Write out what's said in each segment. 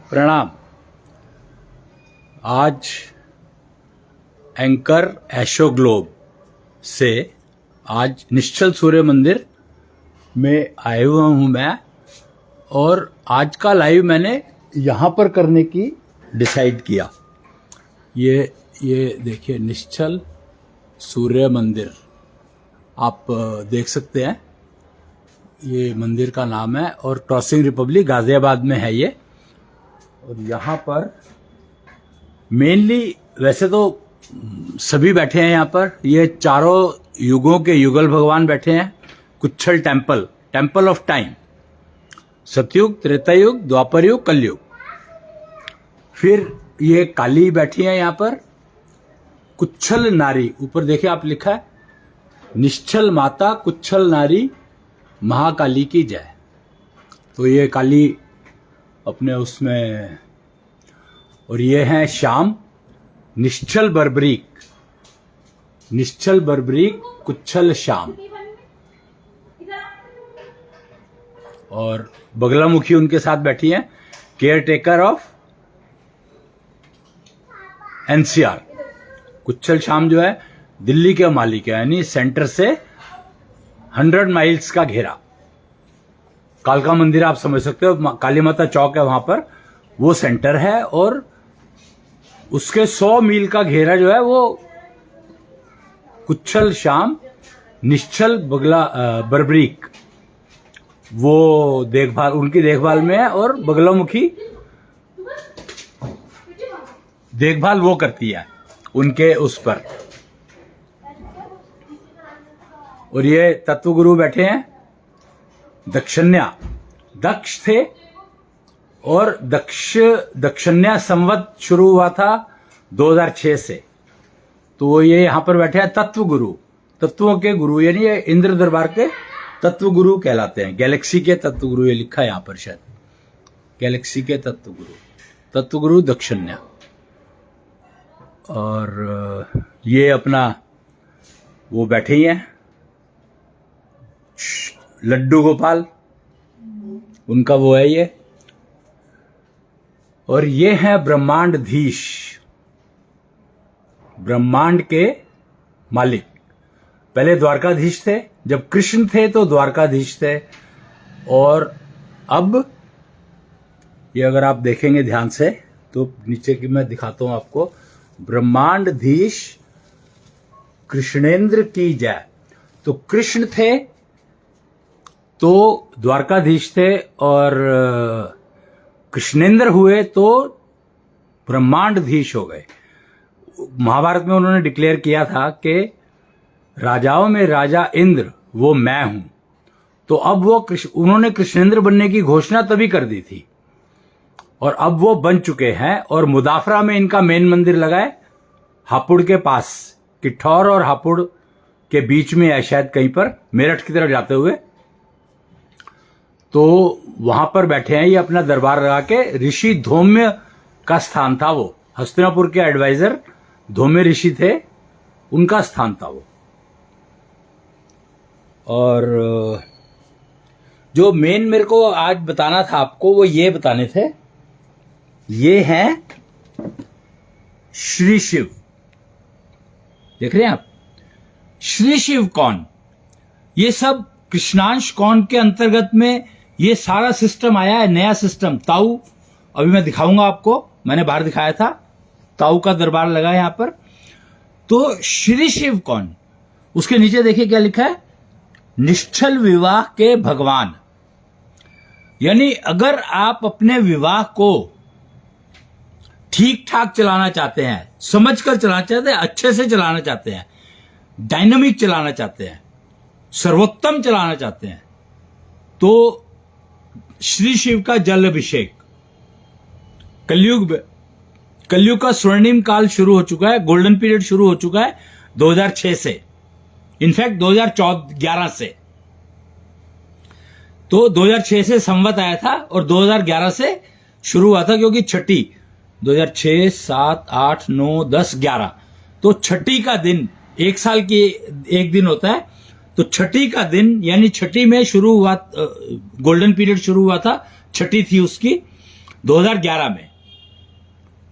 प्रणाम। आज anchor एशो globe से आज निश्चल सूर्य मंदिर में आया हुआ हूँ मैं, और आज का लाइव मैंने यहाँ पर करने की डिसाइड किया। ये देखिए निश्चल सूर्य मंदिर आप देख सकते हैं, ये मंदिर का नाम है और क्रॉसिंग रिपब्लिक गाजियाबाद में है ये। और यहाँ पर मेनली वैसे तो सभी बैठे हैं यहाँ पर, ये चारों युगों के युगल भगवान बैठे हैं। कुच्छल टेम्पल ऑफ टाइम, सतयुग, त्रेता युग, द्वापर युग, कलयुग। फिर ये काली बैठी है यहाँ पर, कुच्छल नारी, ऊपर देखिए आप लिखा है निश्चल माता कुच्छल नारी महाकाली की जय। तो ये काली अपने उसमें, और ये है श्याम निश्चल बर्बरीक कुच्छल श्याम। और बगलामुखी उनके साथ बैठी हैं, care taker of NCR. Kuchhal Shyam जो है दिल्ली के मालिक है, यानी सेंटर से 100 माइल्स का घेरा। कालका मंदिर आप समझ सकते हो, काली माता चौक है वहां पर, वो सेंटर है। और उसके 100 मील का घेरा जो है वो कुच्छल श्याम निश्चल बर्बरीक, वो देखभाल, उनकी देखभाल में है। और बगलामुखी देखभाल वो करती है उनके उस पर। और ये तत्वगुरु बैठे हैं दक्षन्या, दक्ष थे। और दक्षन्या संवत शुरू हुआ था 2006 से। तो ये यहां पर बैठे हैं तत्वगुरु, तत्वों के गुरु, यानी ये इंद्र दरबार के तत्वगुरु कहलाते हैं। गैलेक्सी के तत्वगुरु ये लिखा है यहां पर शायद, गैलेक्सी के तत्वगुरु दक्षन्या। और ये अपना वो बैठे ही हैं लड्डू गोपाल, उनका वो है ये। और ये है ब्रह्मांडधीश, ब्रह्मांड के मालिक। पहले द्वारकाधीश थे, जब कृष्ण थे तो द्वारकाधीश थे। और अब ये अगर आप देखेंगे ध्यान से तो नीचे की मैं दिखाता हूं आपको, ब्रह्मांडधीश कृष्णेंद्र की जय। तो कृष्ण थे तो द्वारकाधीश थे, और कृष्णेंद्र हुए तो ब्रह्मांडधीश हो गए। महाभारत में उन्होंने डिक्लेयर किया था कि राजाओं में राजा इंद्र वो मैं हूं। तो अब वो उन्होंने कृष्णेंद्र बनने की घोषणा तभी कर दी थी, और अब वो बन चुके हैं। और मुदाफरा में इनका मेन मंदिर लगा है, हापुड़ के पास, किठौर और हापुड़ के बीच में है शायद, कहीं पर मेरठ की तरफ जाते हुए। तो वहां पर बैठे हैं ये अपना दरबार लगा के। ऋषि धौम्य का स्थान था वो, हस्तिनापुर के एडवाइजर धौम्य ऋषि थे, उनका स्थान था वो। और जो मेन मेरे को आज बताना था आपको, वो ये बताने थे, ये हैं श्री शिव। देख रहे हैं आप, श्री शिव कौन? ये सब कृष्णांश कौन के अंतर्गत में ये सारा सिस्टम आया है, नया सिस्टम ताऊ। अभी मैं दिखाऊंगा आपको, मैंने बाहर दिखाया था, ताऊ का दरबार लगा है यहां पर। तो श्री शिव कौन? उसके नीचे देखिए क्या लिखा है, निश्चल विवाह के भगवान। यानी अगर आप अपने विवाह को ठीक ठाक चलाना चाहते हैं, समझकर चलाना चाहते हैं, अच्छे से चलाना चाहते हैं, डायनामिक चलाना चाहते हैं, सर्वोत्तम चलाना चाहते हैं, तो श्री शिव का जल अभिषेक। कलयुग का स्वर्णिम काल शुरू हो चुका है, गोल्डन पीरियड शुरू हो चुका है 2006 से, इनफैक्ट 2011 से। तो 2006 से संवत आया था और 2011 से शुरू हुआ था, क्योंकि छठी 2006, 7, 8, 9, 10, 11, तो छठी का दिन, एक साल की एक दिन होता है। तो छठी का दिन, यानी छठी में शुरू हुआ, गोल्डन पीरियड शुरू हुआ था, छठी थी उसकी। 2011 में,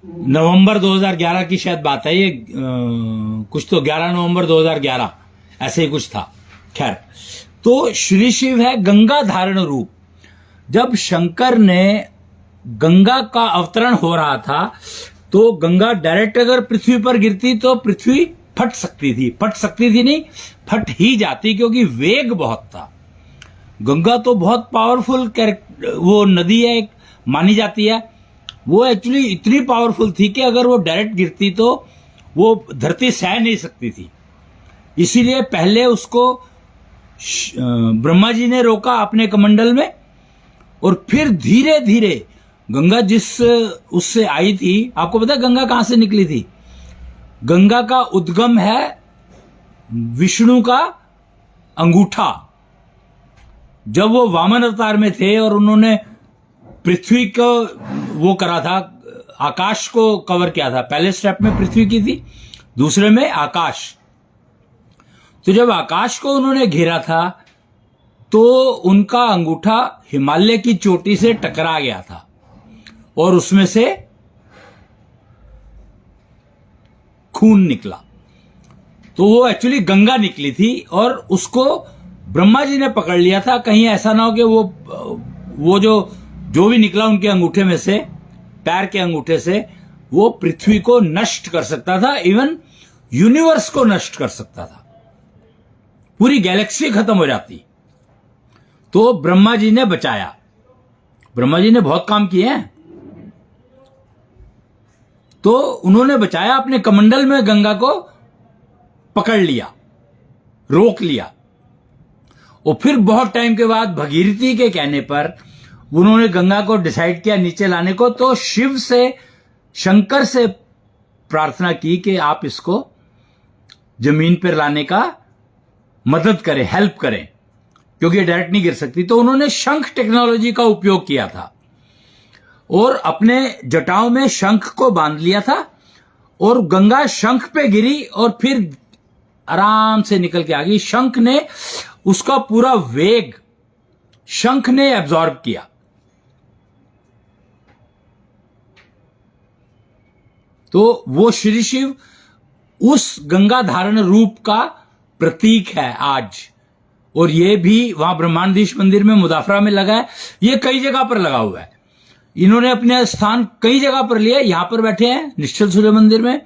नवंबर 2011 की शायद बात है ये, कुछ तो 11 नवंबर 2011 ऐसे ही कुछ था। खैर, तो श्री शिव है गंगा धारण रूप। जब शंकर ने गंगा का अवतरण हो रहा था तो गंगा डायरेक्ट अगर पृथ्वी पर गिरती तो पृथ्वी फट सकती थी नहीं, फट ही जाती, क्योंकि वेग बहुत था। गंगा तो बहुत पावरफुल वो नदी है, एक मानी जाती है। वो एक्चुअली इतनी पावरफुल थी कि अगर वो डायरेक्ट गिरती तो वो धरती सह नहीं सकती थी। इसीलिए पहले उसको ब्रह्मा जी ने रोका अपने कमंडल में, और फिर धीरे धीरे गंगा जिस उससे आई थी, आपको पता है गंगा कहां से निकली थी? गंगा का उद्गम है विष्णु का अंगूठा। जब वो वामन अवतार में थे और उन्होंने पृथ्वी को वो करा था, आकाश को कवर किया था। पहले स्टेप में पृथ्वी की थी, दूसरे में आकाश। तो जब आकाश को उन्होंने घेरा था तो उनका अंगूठा हिमालय की चोटी से टकरा गया था और उसमें से खून निकला। तो वो एक्चुअली गंगा निकली थी और उसको ब्रह्मा जी ने पकड़ लिया था, कहीं ऐसा ना हो कि वो जो भी निकला उनके अंगूठे में से, पैर के अंगूठे से, वो पृथ्वी को नष्ट कर सकता था, इवन यूनिवर्स को नष्ट कर सकता था, पूरी गैलेक्सी खत्म हो जाती। तो ब्रह्मा जी ने बचाया। ब्रह्मा जी ने बहुत काम किए हैं, तो उन्होंने बचाया, अपने कमंडल में गंगा को पकड़ लिया, रोक लिया। और फिर बहुत टाइम के बाद भगीरथी के कहने पर उन्होंने गंगा को डिसाइड किया नीचे लाने को। तो शिव से, शंकर से प्रार्थना की कि आप इसको जमीन पर लाने का मदद करें, हेल्प करें, क्योंकि डायरेक्ट नहीं गिर सकती। तो उन्होंने शंख टेक्नोलॉजी का उपयोग किया था और अपने जटाओं में शंख को बांध लिया था, और गंगा शंख पे गिरी और फिर आराम से निकल के आ गई। शंख ने उसका पूरा वेग शंख ने एब्जॉर्ब किया। तो वो श्री शिव उस गंगा धारण रूप का प्रतीक है आज। और ये भी वहां ब्रह्मांडीश मंदिर में मुदाफरा में लगा है, ये कई जगह पर लगा हुआ है। इन्होंने अपने स्थान कई जगह पर लिए। यहां पर बैठे हैं निश्चल सूर्य मंदिर में,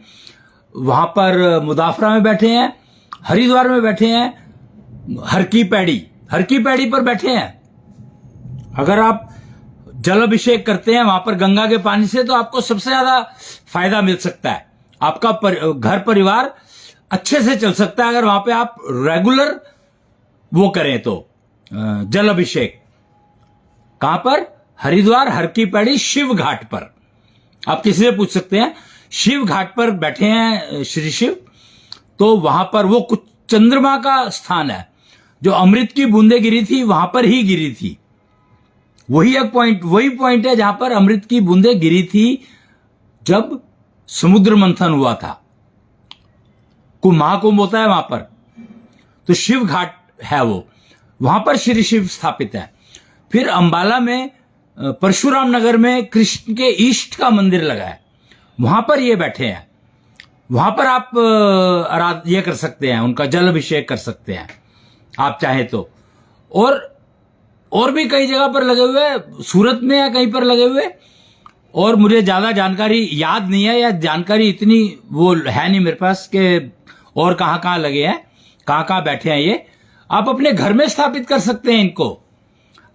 वहां पर मुदाफरा में बैठे हैं, हरिद्वार में बैठे हैं, हर की पैड़ी पर बैठे हैं। अगर आप जल अभिषेक करते हैं वहां पर गंगा के पानी से, तो आपको सबसे ज्यादा फायदा मिल सकता है। आपका घर परिवार अच्छे से चल सकता है अगर वहां पे आप रेगुलर वो करें तो जल अभिषेक। कहां पर? हरिद्वार, हर की पैड़ी, शिव घाट पर। आप किसी से पूछ सकते हैं, शिव घाट पर बैठे हैं श्री शिव। तो वहां पर वो कुछ चंद्रमा का स्थान है, जो अमृत की बूंदें गिरी थी वहां पर ही गिरी थी। वही पॉइंट है जहां पर अमृत की बूंदें गिरी थी जब समुद्र मंथन हुआ था। महाकुंभ होता है वहां पर, तो शिव घाट है वो, वहां पर श्री शिव स्थापित है। फिर अंबाला में, परशुराम नगर में कृष्ण के ईष्ट का मंदिर लगा है, वहां पर ये बैठे हैं। वहां पर आप ये कर सकते हैं, उनका जल अभिषेक कर सकते हैं आप चाहे तो। और भी कई जगह पर लगे हुए, सूरत में या कहीं पर लगे हुए, और मुझे ज्यादा जानकारी याद नहीं है, या जानकारी इतनी वो है नहीं मेरे पास कि और कहां कहां लगे हैं, कहां कहां बैठे हैं ये। आप अपने घर में स्थापित कर सकते हैं इनको,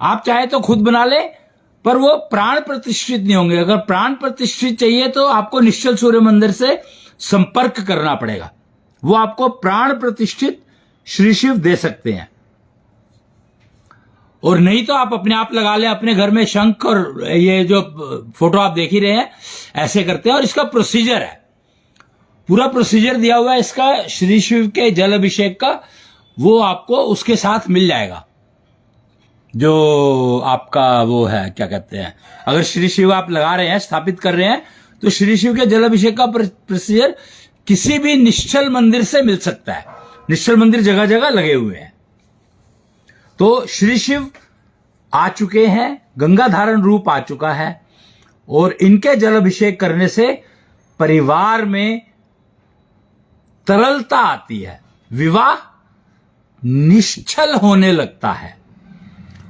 आप चाहे तो खुद बना ले, पर वो प्राण प्रतिष्ठित नहीं होंगे। अगर प्राण प्रतिष्ठित चाहिए तो आपको निश्चल सूर्य मंदिर से संपर्क करना पड़ेगा, वो आपको प्राण प्रतिष्ठित श्री शिव दे सकते हैं। और नहीं तो आप अपने आप लगा लें अपने घर में शंख, और ये जो फोटो आप देख ही रहे हैं ऐसे करते हैं। और इसका प्रोसीजर है, पूरा प्रोसीजर दिया हुआ है इसका श्री शिव के जल अभिषेक का, वो आपको उसके साथ मिल जाएगा। जो आपका वो है, क्या कहते हैं, अगर श्री शिव आप लगा रहे हैं, स्थापित कर रहे हैं, तो श्री शिव के जल अभिषेक का प्रोसीजर किसी भी निश्चल मंदिर से मिल सकता है। निश्चल मंदिर जगह जगह लगे हुए हैं। तो श्री शिव आ चुके हैं, गंगा धारण रूप आ चुका है, और इनके जल अभिषेक करने से परिवार में तरलता आती है, विवाह निश्चल होने लगता है,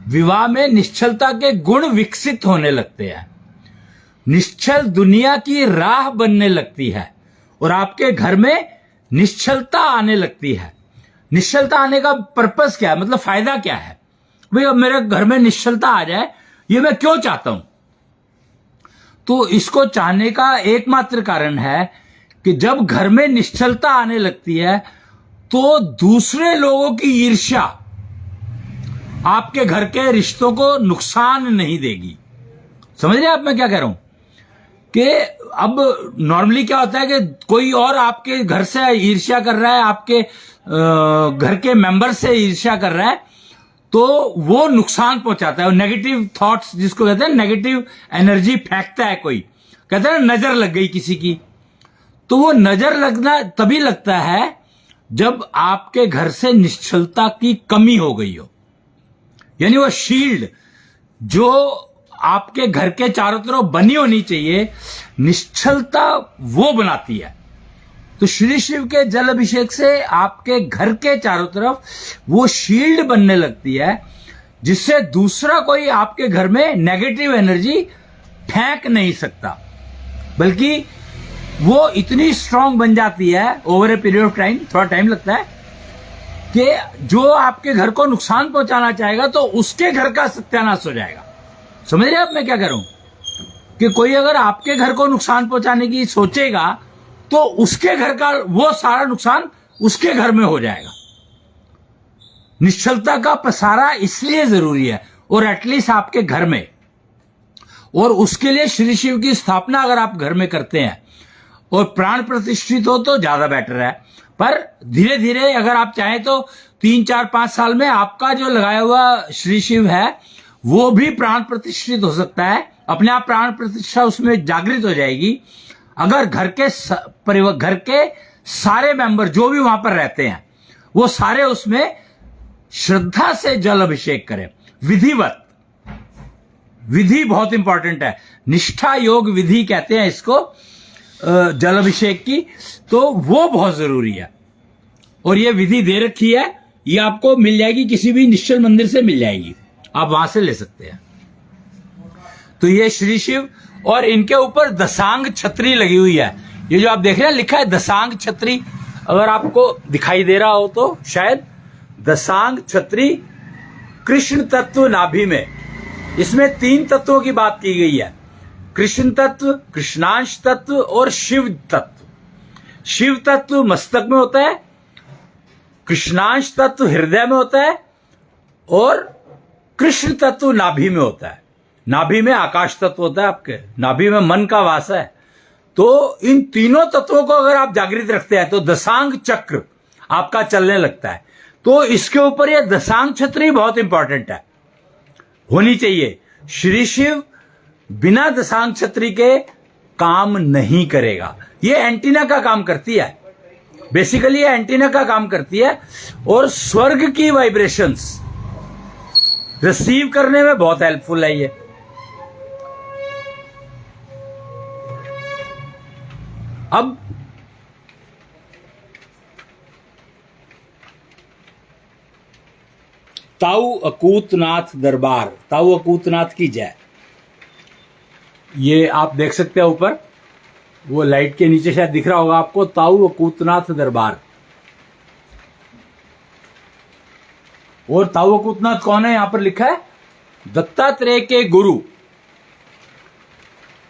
विवाह में निश्चलता के गुण विकसित होने लगते हैं, निश्चल दुनिया की राह बनने लगती है और आपके घर में निश्चलता आने लगती है। निश्चलता आने का पर्पस क्या है, मतलब फायदा क्या है? भाई अब मेरे घर में निश्चलता आ जाए, ये मैं क्यों चाहता हूं? तो इसको चाहने का एकमात्र कारण है कि जब घर में निश्चलता आने लगती है तो दूसरे लोगों की ईर्ष्या आपके घर के रिश्तों को नुकसान नहीं देगी। समझ रहे हैं आप मैं क्या कह रहा हूं? कि अब नॉर्मली क्या होता है कि कोई और आपके घर से ईर्ष्या कर रहा है, आपके घर के मेंबर से ईर्ष्या कर रहा है, तो वो नुकसान पहुंचाता है। नेगेटिव थॉट्स जिसको कहते हैं, नेगेटिव एनर्जी फेंकता है कोई। कहते हैं नजर लग गई किसी की, तो वो नजर लगना तभी लगता है जब आपके घर से निश्चलता की कमी हो गई हो। यानी वो शील्ड जो आपके घर के चारों तरफ बनी होनी चाहिए, निश्चलता वो बनाती है। तो श्री शिव के जल अभिषेक से आपके घर के चारों तरफ वो शील्ड बनने लगती है, जिससे दूसरा कोई आपके घर में नेगेटिव एनर्जी फेंक नहीं सकता, बल्कि वो इतनी स्ट्रांग बन जाती है over a period of time, थोड़ा टाइम लगता है, कि जो आपके घर को नुकसान पहुंचाना चाहेगा तो उसके घर का सत्यानाश हो जाएगा। समझ रहे आप मैं क्या कह रहा हूं? कि कोई अगर आपके घर को नुकसान पहुंचाने की सोचेगा तो उसके घर का वो सारा नुकसान उसके घर में हो जाएगा। निश्चलता का पसारा इसलिए जरूरी है, और एटलीस्ट आपके घर में, और उसके लिए श्री शिव की स्थापना अगर आप घर में करते हैं और प्राण प्रतिष्ठित हो तो ज्यादा बेटर है। पर धीरे धीरे अगर आप चाहें तो 3, 4, 5 साल में आपका जो लगाया हुआ श्री शिव है वो भी प्राण प्रतिष्ठित हो सकता है, अपने आप प्राण प्रतिष्ठा उसमें जागृत हो जाएगी, अगर घर के सारे मेंबर जो भी वहां पर रहते हैं वो सारे उसमें श्रद्धा से जल अभिषेक करें। विधिवत, विधि बहुत इंपॉर्टेंट है, निष्ठा योग विधि कहते हैं इसको जल अभिषेक की, तो वो बहुत जरूरी है। और ये विधि दे रखी है, ये आपको मिल जाएगी, किसी भी निश्चल मंदिर से मिल जाएगी, आप वहां से ले सकते हैं। तो ये श्री शिव, और इनके ऊपर दशांग छतरी लगी हुई है। ये जो आप देख रहे हैं लिखा है दशांग छतरी, अगर आपको दिखाई दे रहा हो तो शायद, दशांग छतरी कृष्ण तत्व नाभि में, इसमें 3 तत्वों की बात की गई है, कृष्ण तत्व, कृष्णांश तत्व और शिव तत्व। शिव तत्व मस्तक में होता है, कृष्णांश तत्व हृदय में होता है, और कृष्ण तत्व नाभि में होता है। नाभि में आकाश तत्व होता है, आपके नाभि में मन का वास है। तो इन तीनों तत्वों को अगर आप जागृत रखते हैं तो दशांग चक्र आपका चलने लगता है। तो इसके ऊपर ये दशांग छतरी बहुत इंपॉर्टेंट है, होनी चाहिए। श्री शिव बिना दशांग छतरी के काम नहीं करेगा। ये एंटीना का काम करती है, बेसिकली ये एंटीना का काम करती है, और स्वर्ग की वाइब्रेशंस रिसीव करने में बहुत हेल्पफुल है ये। अब ताऊ अकूतनाथ दरबार, ताऊ अकूतनाथ की जय। ये आप देख सकते हैं ऊपर, वो लाइट के नीचे शायद दिख रहा होगा आपको, ताऊ अकूतनाथ दरबार। और ताऊ अकूतनाथ कौन है? यहां पर लिखा है दत्तात्रेय के गुरु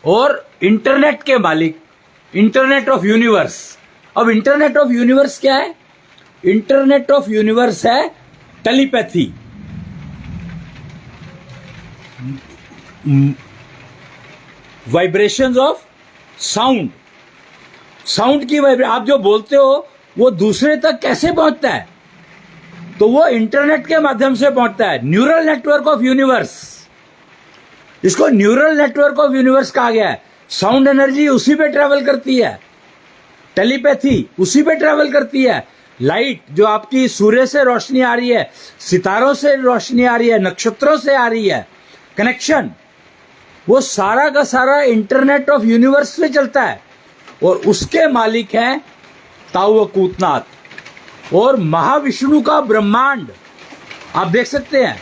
और इंटरनेट के मालिक, इंटरनेट ऑफ यूनिवर्स। अब इंटरनेट ऑफ यूनिवर्स क्या है? इंटरनेट ऑफ यूनिवर्स है telepathy, vibrations of sound. Sound की वाइब्रेशन, आप जो बोलते हो वो दूसरे तक कैसे पहुंचता है? तो वो इंटरनेट के माध्यम से पहुंचता है। न्यूरल नेटवर्क ऑफ यूनिवर्स, इसको न्यूरल नेटवर्क ऑफ यूनिवर्स कहा गया है। साउंड एनर्जी उसी पे ट्रेवल करती है, टेलीपैथी उसी पे ट्रेवल करती है। लाइट जो आपकी सूर्य से रोशनी आ रही है, सितारों से रोशनी आ रही है, नक्षत्रों से आ रही है, कनेक्शन वो सारा का सारा इंटरनेट ऑफ यूनिवर्स पे चलता है और उसके मालिक हैं ताऊ अकूतनाथ। और महाविष्णु का ब्रह्मांड आप देख सकते हैं,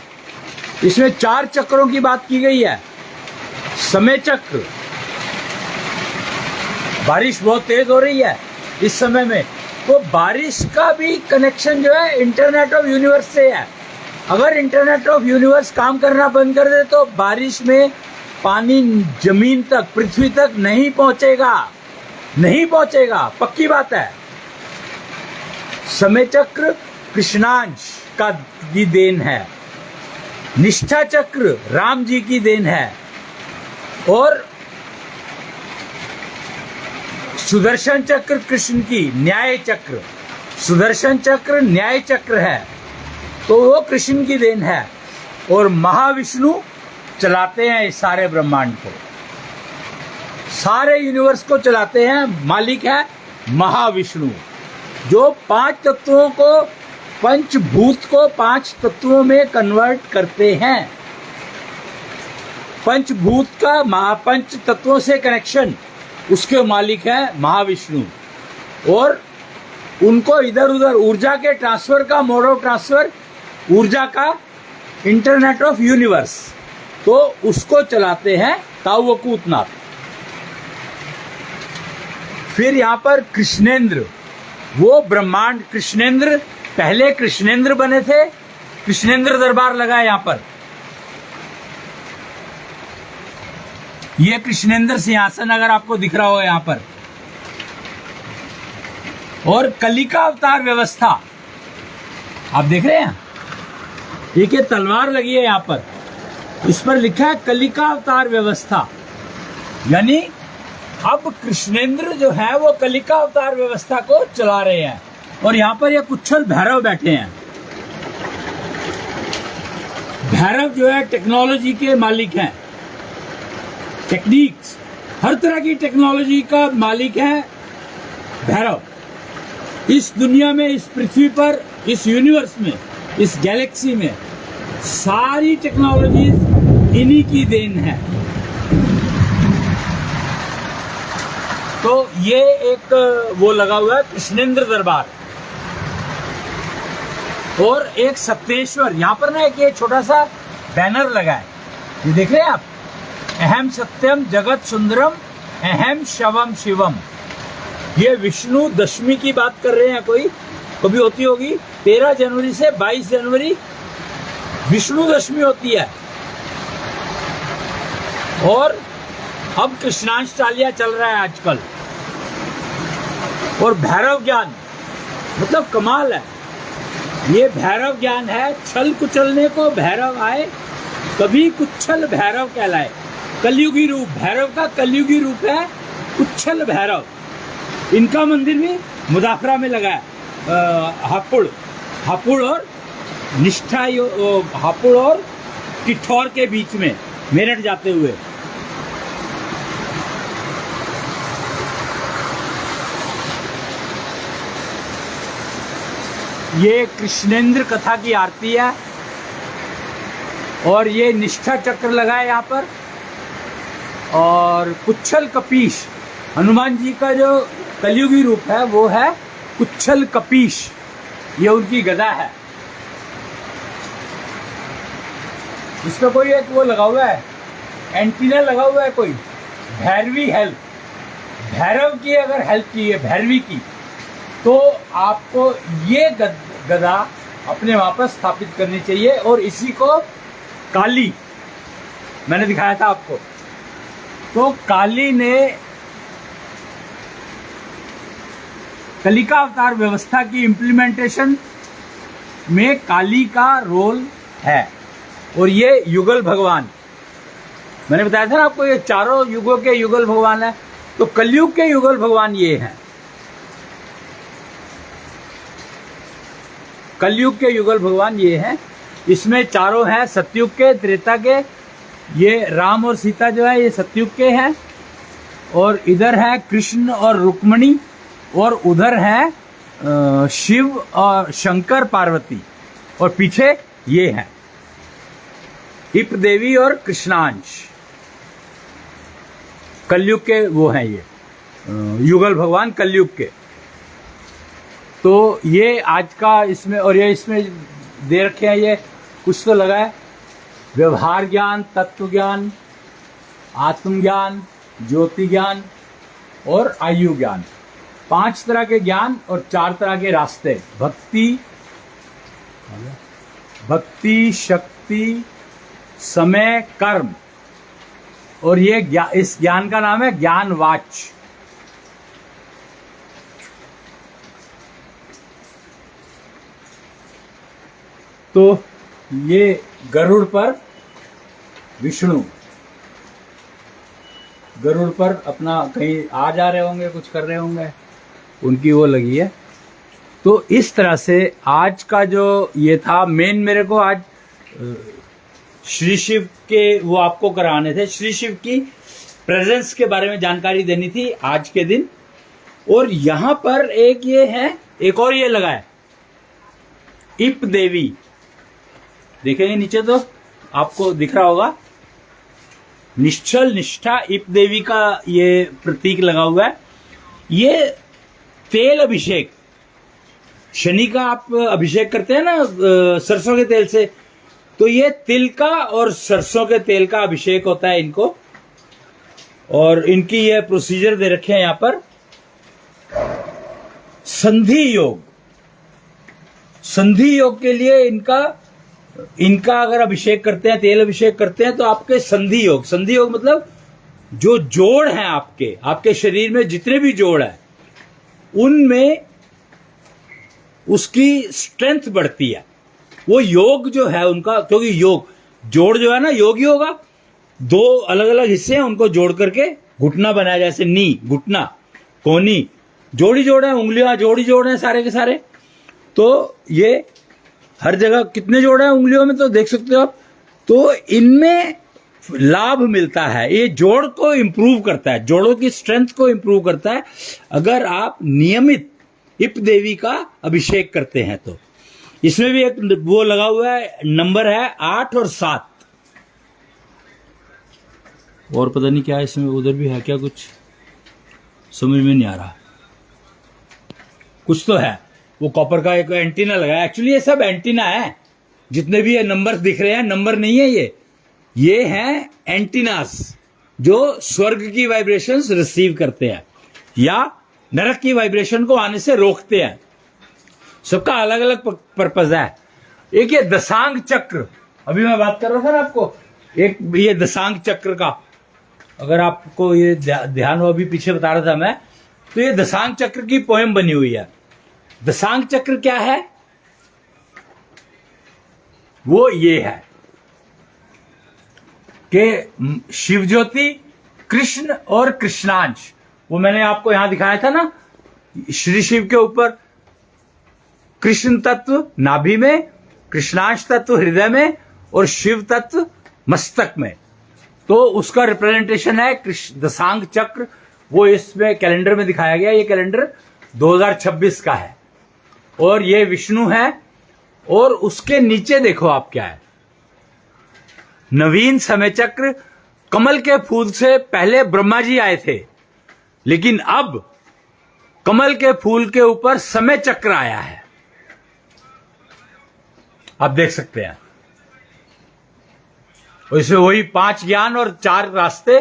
इसमें 4 चक्रों की बात की गई है। समय चक्र, बारिश बहुत तेज हो रही है इस समय में, तो बारिश का भी कनेक्शन जो है इंटरनेट ऑफ यूनिवर्स से है। अगर इंटरनेट ऑफ यूनिवर्स काम करना बंद कर दे तो बारिश में पानी जमीन तक, पृथ्वी तक नहीं पहुंचेगा, नहीं पहुंचेगा, पक्की बात है। समय चक्र कृष्णांश का की देन है, निष्ठा चक्र राम जी की देन है, और सुदर्शन चक्र कृष्ण की, न्याय चक्र, सुदर्शन चक्र न्याय चक्र है, तो वो कृष्ण की देन है। और महाविष्णु चलाते हैं इस सारे ब्रह्मांड को, सारे यूनिवर्स को चलाते हैं, मालिक है महाविष्णु, जो 5 तत्वों को, पंचभूत को 5 तत्वों में कन्वर्ट करते हैं। पंचभूत का पंच तत्वों से कनेक्शन उसके मालिक है महाविष्णु, और उनको इधर उधर ऊर्जा के ट्रांसफर का, मोड ऑफ ट्रांसफर, ऊर्जा का इंटरनेट ऑफ यूनिवर्स, तो उसको चलाते हैं ताऊ अकूतनाथ। फिर यहां पर कृष्णेंद्र, वो ब्रह्मांड, कृष्णेंद्र पहले कृष्णेंद्र बने थे, कृष्णेंद्र दरबार लगा है यहां पर। ये कृष्णेंद्र सिंहासन अगर आपको दिख रहा हो यहां पर, और कलिका अवतार व्यवस्था आप देख रहे हैं, ये तलवार लगी है यहां पर, इस पर लिखा है कलिका अवतार व्यवस्था, यानी अब कृष्णेंद्र जो है वो कलिका अवतार व्यवस्था को चला रहे हैं। और यहां पर ये कुच्छल भैरव बैठे हैं। भैरव जो है टेक्नोलॉजी के मालिक हैं, टेक्निक्स, हर तरह की टेक्नोलॉजी का मालिक है भैरव। इस दुनिया में, इस पृथ्वी पर, इस यूनिवर्स में, इस गैलेक्सी में सारी टेक्नोलॉजीज इन्हीं की देन है। तो ये एक वो लगा हुआ है कृष्णेंद्र दरबार, और एक सप्तेश्वर, यहाँ पर ना एक ये छोटा सा बैनर लगा है, ये देख रहे हैं आप, अहम सत्यम जगत सुंदरम अहम शवम शिवम। ये विष्णु दशमी की बात कर रहे हैं, कोई कभी होती होगी, 13 जनवरी से 22 जनवरी विष्णु दशमी होती है। और अब कृष्णांश चालिया चल रहा है आजकल। और भैरव ज्ञान मतलब कमाल है, ये भैरव ज्ञान है, छल कुचलने को भैरव आए, कभी कुच्छल भैरव कहलाए। कलयुगी रूप, भैरव का कलयुगी रूप है कुच्छल भैरव। इनका मंदिर भी मुजाफरा में लगा है, हापुड़ और निष्ठा, हापुड़ और किठौर के बीच में, मेरठ जाते हुए। ये कृष्णेंद्र कथा की आरती है, और ये निष्ठा चक्र लगा है यहाँ पर। और कुच्छल कपीश, हनुमान जी का जो कलयुगी रूप है वो है कुच्छल कपीश, ये उनकी गदा है। इसमें कोई एक वो लगा हुआ है, एंटीना लगा हुआ है कोई, भैरवी हेल्प, भैरव की अगर हेल्प की है, भैरवी की, तो आपको ये गदा अपने वहां पर स्थापित करनी चाहिए। और इसी को काली, मैंने दिखाया था आपको, तो काली ने कलिका अवतार व्यवस्था की इम्प्लीमेंटेशन में काली का रोल है। और ये युगल भगवान, मैंने बताया था ना आपको, ये चारों युगों के युगल भगवान है, तो कलयुग के युगल भगवान ये हैं। कलयुग के युगल भगवान ये हैं, इसमें चारों हैं सतयुग के, त्रेता के, ये राम और सीता जो है ये सतयुग के हैं, और इधर है कृष्ण और रुक्मणी, और उधर है शिव और शंकर पार्वती, और पीछे ये हैं इप देवी और कृष्णांश। कलयुग के वो हैं ये युगल भगवान कलयुग के। तो ये आज का इसमें, और ये इसमें दे रखे हैं, ये कुछ तो लगा है, व्यवहार ज्ञान, तत्व ज्ञान, आत्मज्ञान, ज्योति ज्ञान और आयु ज्ञान। 5 तरह के ज्ञान और 4 तरह के रास्ते, भक्ति, शक्ति, समय, कर्म। और ये इस ज्ञान का नाम है ज्ञानवाच। तो ये गरुड़ पर विष्णु, गरुड़ पर अपना कहीं आ जा रहे होंगे, कुछ कर रहे होंगे, उनकी वो लगी है। तो इस तरह से आज का जो ये था मेन, मेरे को आज श्री शिव के वो आपको कराने थे, श्री शिव की प्रेजेंस के बारे में जानकारी देनी थी आज के दिन। और यहां पर एक ये है, एक और ये लगा है इप देवी, देखेंगे नीचे तो आपको दिख रहा होगा, निश्चल निष्ठा इप देवी का ये प्रतीक लगा हुआ है। ये तेल अभिषेक, शनि का आप अभिषेक करते हैं ना सरसों के तेल से, तो ये तिल का और सरसों के तेल का अभिषेक होता है इनको। और इनकी ये प्रोसीजर दे रखे हैं यहां पर। संधि योग, संधि योग के लिए इनका अगर अभिषेक करते हैं, तेल अभिषेक करते हैं, तो आपके संधि योग, संधि योग मतलब जो जोड़ हैं आपके शरीर में जितने भी जोड़ हैं उनमें उसकी स्ट्रेंथ बढ़ती है। वो योग जो है उनका, क्योंकि योग जोड़ जो है ना, योग ही होगा, 2 अलग अलग हिस्से हैं, उनको जोड़ करके घुटना बनाया, जैसे नी, घुटना, कोहनी, जोड़ी जोड़ है, उंगलियां जोड़ी जोड़ है सारे के सारे। तो ये हर जगह कितने जोड़ है उंगलियों में, तो देख सकते हो आप। तो इनमें लाभ मिलता है, ये जोड़ को इंप्रूव करता है, जोड़ों की स्ट्रेंथ को इंप्रूव करता है अगर आप नियमित इप देवी का अभिषेक करते हैं। तो इसमें भी एक वो लगा हुआ है, नंबर है 8 और 7। और पता नहीं क्या है इसमें, उधर भी है क्या, कुछ समझ में नहीं आ रहा, कुछ तो है। वो कॉपर का एक एंटीना लगा है, एक्चुअली ये सब एंटीना है, जितने भी ये नंबर दिख रहे हैं, नंबर नहीं है ये हैं एंटीनास, जो स्वर्ग की वाइब्रेशंस रिसीव करते हैं या नरक की वाइब्रेशन को आने से रोकते हैं। सबका अलग अलग पर्पज है। एक ये दशांग चक्र, अभी मैं बात कर रहा था ना आपको, एक ये दशांग चक्र का, अगर आपको ये ध्यान हो, अभी पीछे बता रहा था मैं, तो ये दशांग चक्र की पोएम बनी हुई है। दशांग चक्र क्या है, वो ये है कि शिव ज्योति, कृष्ण और कृष्णांश, वो मैंने आपको यहां दिखाया था ना, श्री शिव के ऊपर कृष्ण तत्व नाभि में, कृष्णांश तत्व हृदय में और शिव तत्व मस्तक में। तो उसका रिप्रेजेंटेशन है दशांग चक्र, वो इसमें कैलेंडर में दिखाया गया। ये कैलेंडर 2026 का है और ये विष्णु है। और उसके नीचे देखो आप क्या है, नवीन समय चक्र। कमल के फूल से पहले ब्रह्मा जी आए थे, लेकिन अब कमल के फूल के ऊपर समय चक्र आया है, आप देख सकते हैं। और इसमें वही 5 ज्ञान और 4 रास्ते,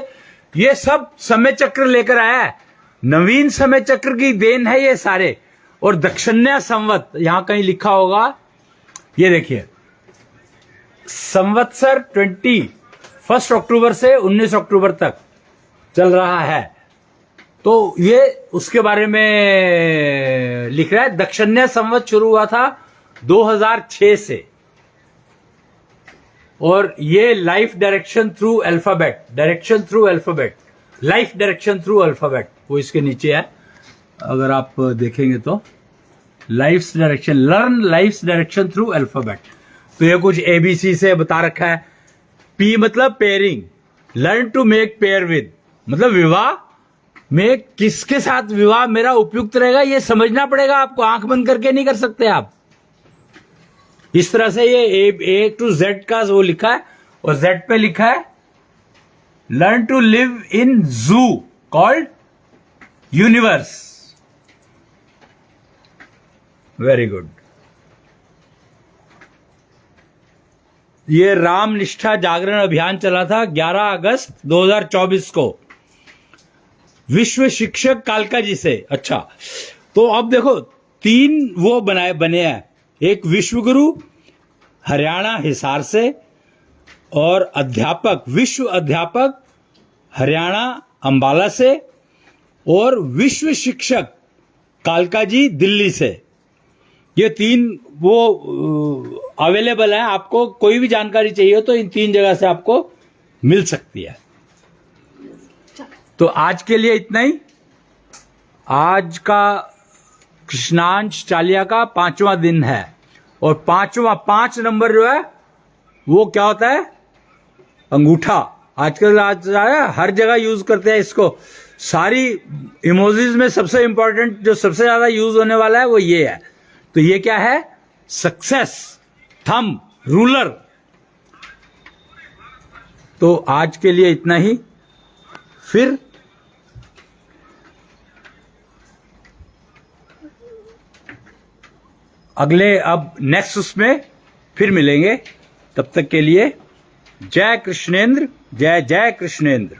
ये सब समय चक्र लेकर आया है। नवीन समय चक्र की देन है ये सारे। और दक्षिण्या संवत, यहां कहीं लिखा होगा, ये देखिए, संवत्सर 21 अक्टूबर से 19 अक्टूबर तक चल रहा है। तो ये उसके बारे में लिख रहा है। दक्षिण्या संवत शुरू हुआ था 2006 से, और ये life direction through alphabet, direction through alphabet, life direction through alphabet, वो इसके नीचे है, अगर आप देखेंगे तो life direction, learn life direction through alphabet. तो ये कुछ एबीसी से बता रखा है। पी मतलब pairing, learn to make pair with, मतलब विवाह में किसके साथ विवाह मेरा उपयुक्त रहेगा, ये समझना पड़ेगा आपको, आंख बंद करके नहीं कर सकते आप। इस तरह से ये ए टू जेड का वो लिखा है, और जेड पे लिखा है learn to live in zoo called universe. Very good. ये राम निष्ठा जागरण अभियान चला था 11 अगस्त 2024 को विश्व शिक्षक कालका जी से। अच्छा, तो अब देखो 3 वो बने हैं, एक विश्वगुरु हरियाणा हिसार से, और अध्यापक विश्व अध्यापक हरियाणा अंबाला से, और विश्व शिक्षक कालका जी दिल्ली से। ये 3 वो अवेलेबल है, आपको कोई भी जानकारी चाहिए तो इन 3 जगह से आपको मिल सकती है। तो आज के लिए इतना ही। आज का कृष्णांश चालिया का 5वां दिन है, और 5 नंबर जो है वो क्या होता है? अंगूठा। आजकल हर जगह यूज करते हैं इसको। सारी इमोजीज में सबसे इंपॉर्टेंट जो सबसे ज्यादा यूज होने वाला है वो ये है। तो ये क्या है? Success, thumb, ruler. तो आज के लिए इतना ही। फिर अगले अब नेक्स्ट उसमें फिर मिलेंगे। तब तक के लिए जय कृष्णेंद्र, जय जय कृष्णेंद्र।